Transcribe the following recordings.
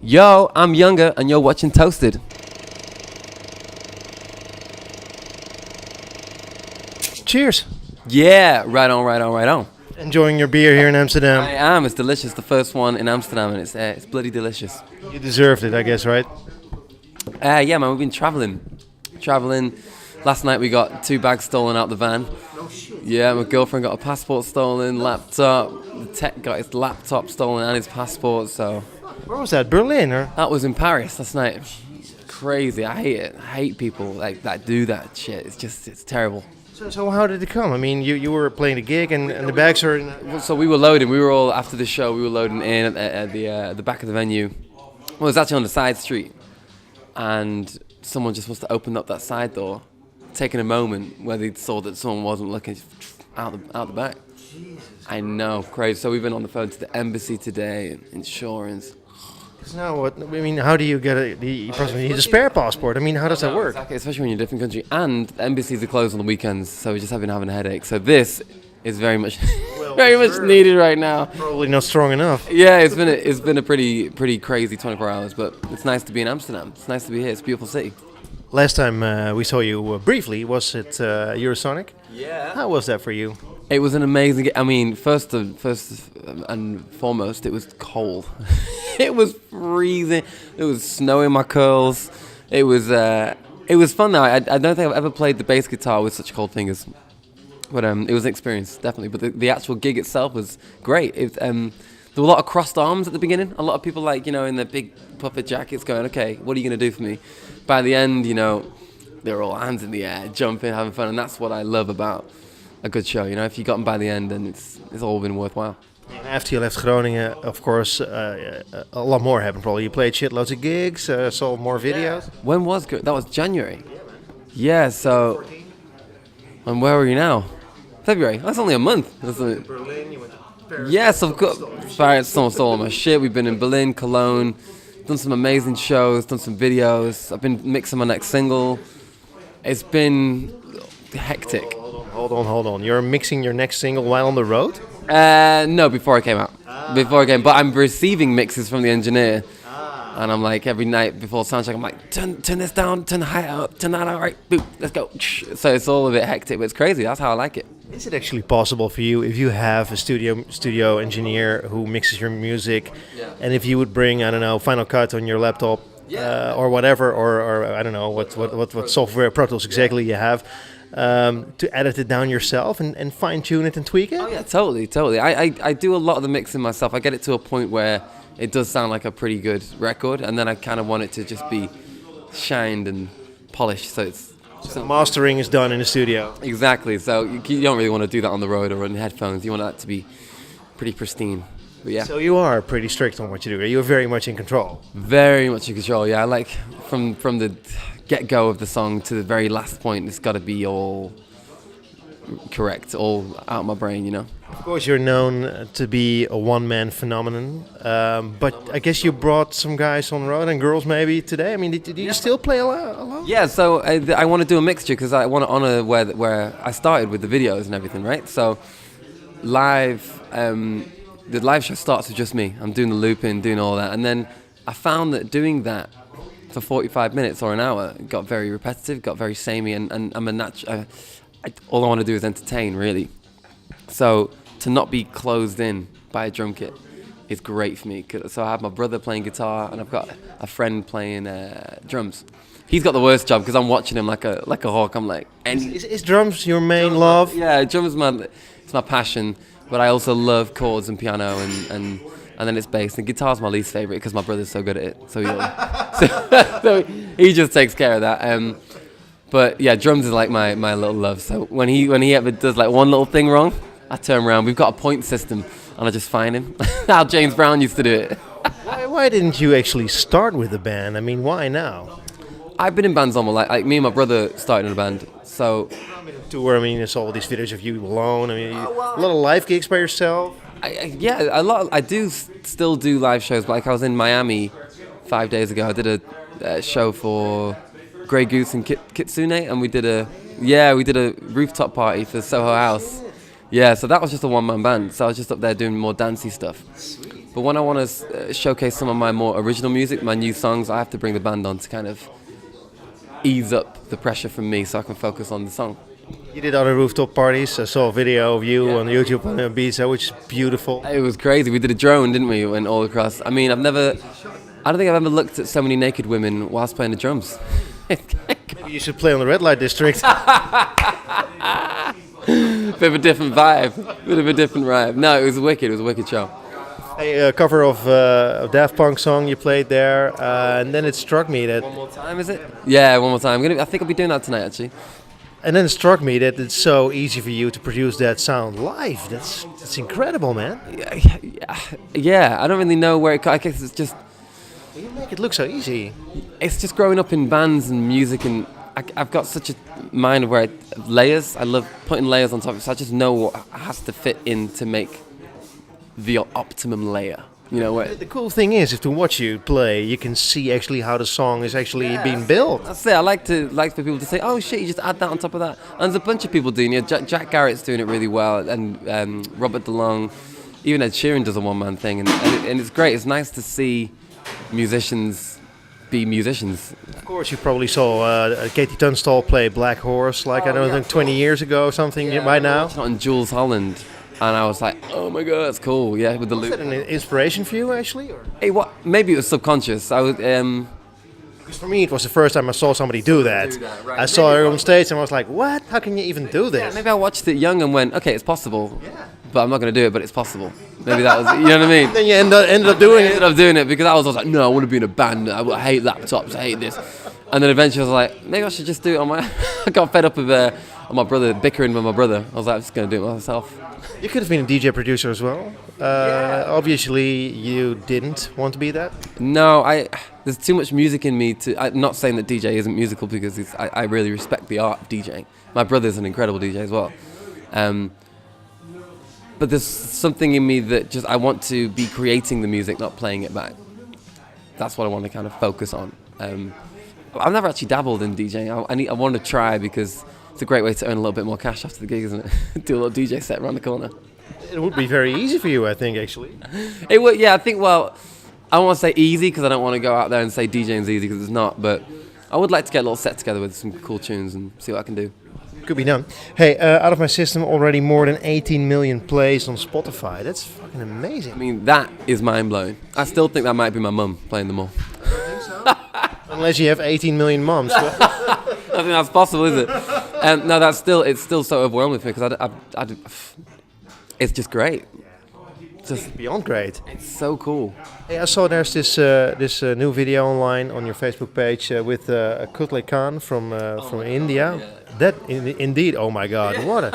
Yo, I'm Youngr, and you're watching Toasted. Cheers. Yeah, right on, right on, right on. Enjoying your beer here in Amsterdam. I am. It's delicious. The first one in Amsterdam, and it's bloody delicious. You deserved it, I guess, right? Yeah, man, we've been traveling. Last night we got 2 bags stolen out the van. Yeah, my girlfriend got a passport stolen, laptop. The tech got his laptop stolen and his passport. So Where was that? Berlin, or? that was in Paris last night. Crazy. I hate it. I hate people like that do that shit. It's terrible. So how did it come? I mean, you were playing the gig and the bags are in... So we were loading. We were all after the show. We were loading in at the back of the venue. Well, it was actually on the side street, and someone just must have opened up that side door, taking a moment where they saw that someone wasn't looking out the back. I know, crazy. So we've been on the phone to the embassy today, insurance. Now what? I mean, how do you get you possibly need a spare passport? I mean, how does that work? Exactly, especially when you're in a different country, and the embassies are closed on the weekends, so we just have been having a headache. So this is very much, very much needed right now. Probably not strong enough. Yeah, it's been a pretty crazy 24 hours, but it's nice to be in Amsterdam. It's nice to be here. It's a beautiful city. Last time we saw you briefly was at Eurosonic. Yeah. How was that for you? It was an amazing. I mean, first and foremost, it was cold. It was freezing. It was snow in my curls. It was fun though. I don't think I've ever played the bass guitar with such cold fingers, but it was an experience definitely. But the actual gig itself was great. There were a lot of crossed arms at the beginning. A lot of people in their big puffy jackets going, "Okay, what are you gonna do for me?" By the end, they were all hands in the air, jumping, having fun, and that's what I love about a good show. If you got them by the end, then it's all been worthwhile. After you left Groningen, of course, a lot more happened. Probably you played shitloads of gigs, saw more videos. When was that? Was January. Yeah. So, and where are you now? February. That's only a month. Berlin, you went to Paris. Yes, of course. Paris, someone stole all my shit. We've been in Berlin, Cologne, done some amazing shows, done some videos. I've been mixing my next single. It's been hectic. Hold on. You're mixing your next single while on the road? No, before I came out. But I'm receiving mixes from the engineer. And I'm like, every night before soundcheck, I'm like, turn this down, turn the height up, turn that up, right, boop, let's go. So it's all a bit hectic, but it's crazy. That's how I like it. Is it actually possible for you, if you have a studio engineer who mixes your music, and if you would bring, I don't know, Final Cut on your laptop, or whatever, or I don't know what software, Pro Tools exactly you have, to edit it down yourself and fine tune it and tweak it? Oh yeah, totally. I do a lot of the mixing myself. I get it to a point where it does sound like a pretty good record, and then I kind of want it to just be shined and polished. So mastering is done in the studio. Exactly. So you don't really want to do that on the road or in headphones. You want that to be pretty pristine. But yeah. So you are pretty strict on what you do. You're very much in control. Very much in control. Yeah, I like from the get-go of the song to the very last point, it's got to be all correct, all out of my brain, Of course, you're known to be a one-man phenomenon, but I guess you brought some guys on the road and girls maybe today. I mean, did you still play alone? Yeah, so I want to do a mixture because I want to honor where I started with the videos and everything, right? So the live show starts with just me. I'm doing the looping, doing all that, and then I found that doing that for 45 minutes or an hour got very repetitive, got very samey, and I'm all I want to do is entertain, really. So to not be closed in by a drum kit is great for me. So I have my brother playing guitar, and I've got a friend playing drums. He's got the worst job because I'm watching him like a hawk. I'm like, is drums your main love? Yeah, drums it's my passion, but I also love chords and piano and then it's bass. And guitar's my least favorite because my brother's so good at it. So he just takes care of that. But yeah, drums is like my little love. So when he ever does like one little thing wrong, I turn around. We've got a point system, and I just fine him. How James Brown used to do it. Why didn't you actually start with a band? I mean, why now? I've been in bands all my life. Like me and my brother started in a band. So tour. I mean, I saw all these videos of you alone. I mean, a lot of live gigs by yourself. Yeah, a lot. I do still do live shows. Like I was in Miami 5 days ago. I did a show for Grey Goose and Kitsune, and we did a rooftop party for Soho House. Yeah, so that was just a one-man band. So I was just up there doing more dancey stuff. But when I want to showcase some of my more original music, my new songs, I have to bring the band on to kind of ease up the pressure from me so I can focus on the song. You did other rooftop parties. I saw a video of you on YouTube on Ibiza, which is beautiful. It was crazy. We did a drone, didn't we? Went all across. I mean, I don't think I've ever looked at so many naked women whilst playing the drums. Maybe you should play on the red light district. Bit of a different vibe. Bit of a different vibe. No, it was wicked. It was a wicked show. A cover of a Daft Punk song you played there, and then it struck me that... One more time, is it? Yeah, one more time. I think I'll be doing that tonight, actually. And then it struck me that it's so easy for you to produce that sound live. That's incredible, man. Yeah, I don't really know where I guess it's just... You make it look so easy. It's just growing up in bands and music, and I've got such a mind where layers. I love putting layers on top of it, so I just know what has to fit in to make the optimum layer. You know, where the cool thing is, if to watch you play, you can see actually how the song is actually being built. That's it. I like for people to say, "Oh shit, you just add that on top of that." And there's a bunch of people doing it. Jack Garrett's doing it really well, and Robert DeLong, even Ed Sheeran does a one-man thing, and it's great. It's nice to see musicians be musicians. Of course, you probably saw Katie Tunstall play Black Horse, like I don't think 20 years ago or something. By now, on Jules Holland. And I was like, oh my god, that's cool. Yeah, with the loop. Was that an inspiration for you, actually? Or? Hey, what? Maybe it was subconscious. I was. Because for me, it was the first time I saw somebody do that. Right. I saw her on stage and I was like, what? How can you even do this? Yeah, maybe I watched it young and went, okay, it's possible. Yeah. But I'm not going to do it, but it's possible. Maybe that was, you know what I mean? Then you ended up doing it. I ended up doing it because I was like, no, I want to be in a band. I hate laptops. I hate this. And then eventually I was like, maybe I should just do it on my... I got fed up with my brother, bickering with my brother. I was like, I'm just going to do it myself. You could have been a DJ producer as well. Obviously, you didn't want to be that. No, there's too much music in me to... I'm not saying that DJ isn't musical because I really respect the art of DJing. My brother's an incredible DJ as well. But there's something in me that just... I want to be creating the music, not playing it back. That's what I want to kind of focus on. I've never actually dabbled in DJing. I want to try because... It's a great way to earn a little bit more cash after the gig, isn't it? Do a little DJ set around the corner. It would be very easy for you, I think, actually. It would, yeah. I think, well, I don't want to say easy because I don't want to go out there and say DJing's easy because it's not. But I would like to get a little set together with some cool tunes and see what I can do. Could be done. Hey, Out of My System, already more than 18 million plays on Spotify. That's fucking amazing. I mean, that is mind-blowing. I still think that might be my mum playing them all. I don't think so. Unless you have 18 million mums. I think that's possible, is it? No, it's still so overwhelming for me because it's just great. Just beyond great. It's so cool. Hey, I saw there's this new video online on your Facebook page with Kutlai Khan from India. Yeah. That indeed, oh my God, yeah. What a...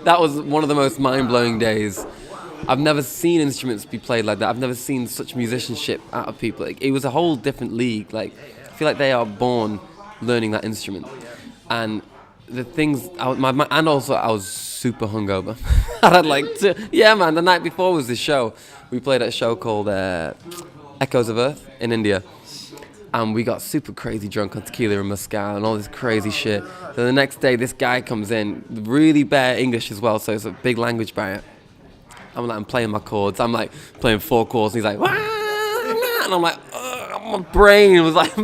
That was one of the most mind-blowing days. I've never seen instruments be played like that. I've never seen such musicianship out of people. Like, it was a whole different league. Like, I feel like they are born learning that instrument. And the things, and also I was super hungover. I had the night before was this show. We played at a show called Echoes of Earth in India. And we got super crazy drunk on tequila and mezcal and all this crazy shit. So the next day, this guy comes in, really bad English as well, so it's a big language barrier. I'm playing my chords. I'm like playing 4 chords, and he's like, wah, wah, and I'm like, my brain was like.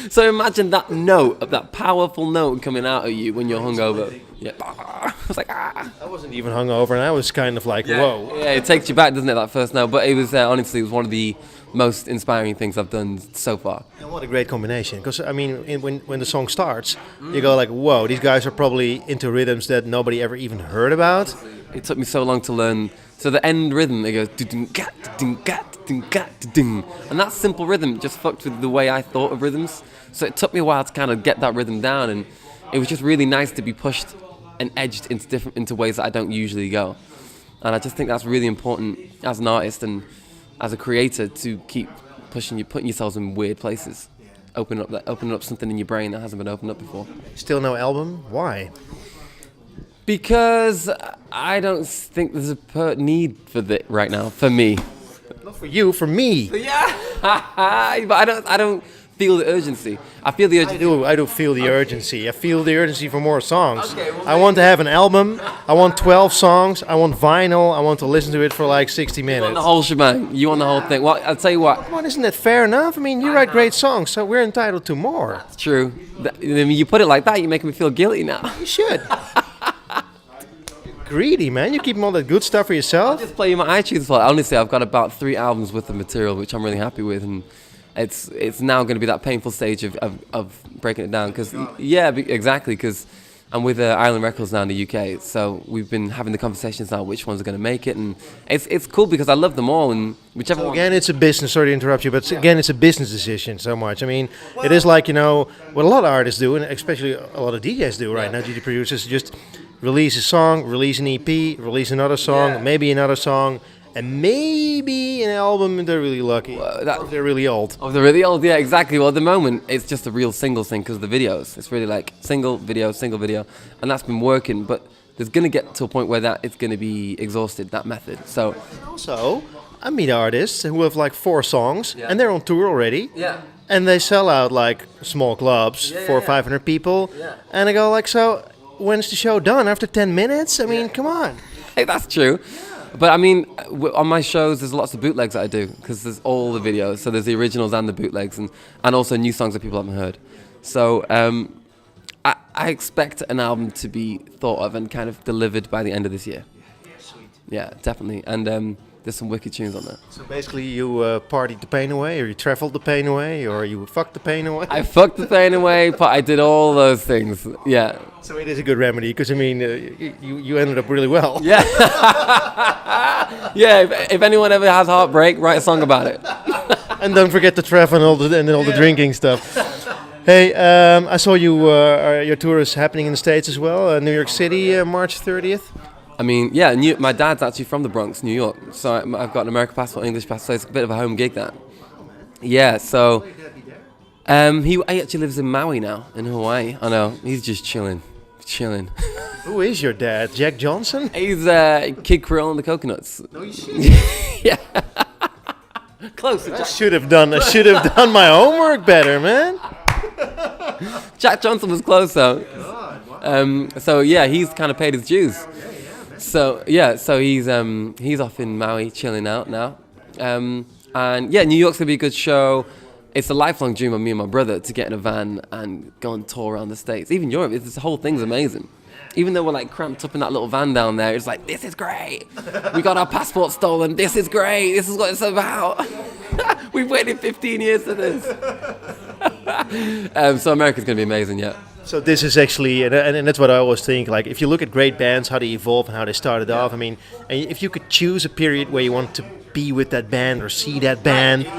So imagine that note, that powerful note coming out of you when you're hungover. Yeah, I was like, ah. I wasn't even hungover, and I was kind of like, whoa. Yeah, it takes you back, doesn't it, that first note? But it was honestly, it was one of the most inspiring things I've done so far. And what a great combination! Because I mean, when the song starts, you go like, whoa, these guys are probably into rhythms that nobody ever even heard about. It took me so long to learn. So the end rhythm, it goes and that simple rhythm just fucked with the way I thought of rhythms. So it took me a while to kind of get that rhythm down, and it was just really nice to be pushed and edged into ways that I don't usually go. And I just think that's really important as an artist and as a creator to keep pushing you, putting yourselves in weird places, opening up something in your brain that hasn't been opened up before. Still no album? Why? Because I don't think there's a need for that right now, for me. Not for you, for me. Yeah, but I don't feel the urgency. I feel the urgency. I do feel the urgency. I feel the urgency for more songs. I want to have an album. I want 12 songs. I want vinyl. I want to listen to it for like 60 minutes. You want the whole shebang. You want the whole thing. Well, I'll tell you what. Come on, isn't that fair enough? I mean, you write great songs, so we're entitled to more. It's true. I mean, you put it like that, you make me feel guilty now. You should. Greedy, man. You keep all that good stuff for yourself. Just play my iTunes file. Honestly, I've got about 3 albums worth of material, which I'm really happy with, and it's now going to be that painful stage of breaking it down. Because exactly. Because I'm with Island Records now in the UK, so we've been having the conversations now which ones are going to make it, and it's cool because I love them all, and whichever one. Again, it's a business. Sorry to interrupt you, but again, it's a business decision so much. I mean, it is like, what a lot of artists do, and especially a lot of DJs do right now. DJ producers just release a song, release an EP, release another song, maybe another song, and maybe an album if they're really lucky. If they're really old. Oh, they're really old, yeah, exactly. Well, at the moment, it's just a real single thing because of the videos. It's really like single video, and that's been working, but there's going to get to a point where that it's going to be exhausted, that method. So also, I meet artists who have like 4 songs, and they're on tour already. Yeah. And they sell out like small clubs for 500 people. Yeah. And I go like, so when's the show done? After 10 minutes? I mean, come on. Hey, that's true. But I mean, on my shows, there's lots of bootlegs that I do because there's all the videos. So there's the originals and the bootlegs, and also new songs that people haven't heard. So I expect an album to be thought of and kind of delivered by the end of this year. Yeah, definitely. And there's some wicked tunes on there. So basically you partied the pain away, or you traveled the pain away, or you fucked the pain away? I fucked the pain away, but I did all those things. Yeah. So it is a good remedy, because I mean, you ended up really well. Yeah. Yeah, if anyone ever has heartbreak, write a song about it. And don't forget to travel and all the drinking stuff. Hey, I saw your tour is happening in the States as well, New York City, March 30th. I mean, yeah, my dad's actually from the Bronx, New York, so I've got an American passport, English passport, so it's a bit of a home gig, that. Yeah, so he actually lives in Maui now, in Hawaii. I know, he's just chilling. Who is your dad? Jack Johnson? He's Kid Creole and the Coconuts. No, you should. Yeah. Close. I should have done my homework better, man. Jack Johnson was close though. So yeah, he's kind of paid his dues. So yeah, so he's off in Maui chilling out now. And yeah, New York's gonna be a good show. It's a lifelong dream of me and my brother to get in a van and go and tour around the States. Even Europe, this whole thing's amazing. Even though we're like cramped up in that little van down there, it's like, this is great. We got our passport stolen. This is great. This is what it's about. We've waited 15 years for this. So America's going to be amazing, yeah. So this is actually, and that's what I always think, like if you look at great bands, how they evolve and how they started off, I mean, if you could choose a period where you want to be with that band or see that band,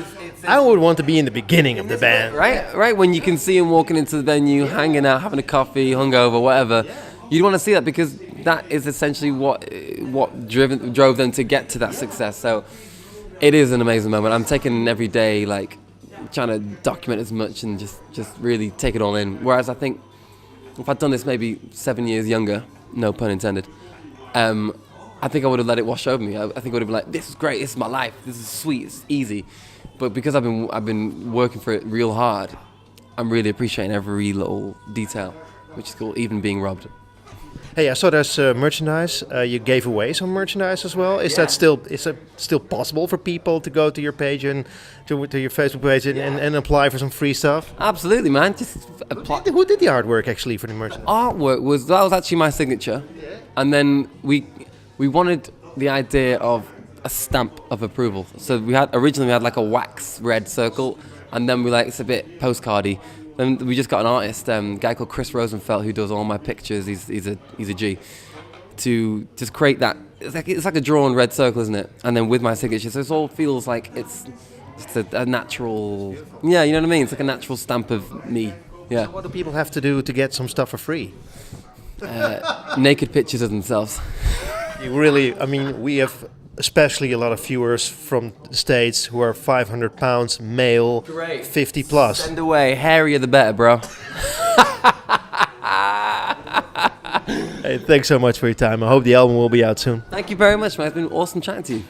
I would want to be in the beginning of the band. Right, when you can see them walking into the venue, hanging out, having a coffee, hungover, whatever. You'd want to see that because that is essentially what drove them to get to that success. So it is an amazing moment. I'm taking every day, like trying to document as much and just really take it all in. Whereas I think if I'd done this maybe 7 years younger, no pun intended, I think I would have let it wash over me. I think I would have been like, this is great, this is my life, this is sweet, it's easy. But because I've been working for it real hard, I'm really appreciating every little detail, which is cool, even being robbed. Hey, I saw there's merchandise. You gave away some merchandise as well. Is that still possible for people to go to your page and to your Facebook page and apply for some free stuff? Absolutely, man. Just apply. Who did the artwork actually for the merchandise? Artwork was actually my signature, and then we wanted the idea of a stamp of approval. So originally we had like a wax red circle, and then it's a bit postcardy. Then we just got an artist, a guy called Chris Rosenfeld, who does all my pictures. He's a G. To just create that, it's like a drawn red circle, isn't it? And then with my signature, so it all feels like it's a natural. Yeah, you know what I mean. It's like a natural stamp of me. Yeah. So what do people have to do to get some stuff for free? Naked pictures of themselves. We have especially a lot of viewers from the States who are 500 pounds, male, great. 50 plus. Send away. Hairier the better, bro. Hey, thanks so much for your time. I hope the album will be out soon. Thank you very much, man. It's been awesome chatting to you.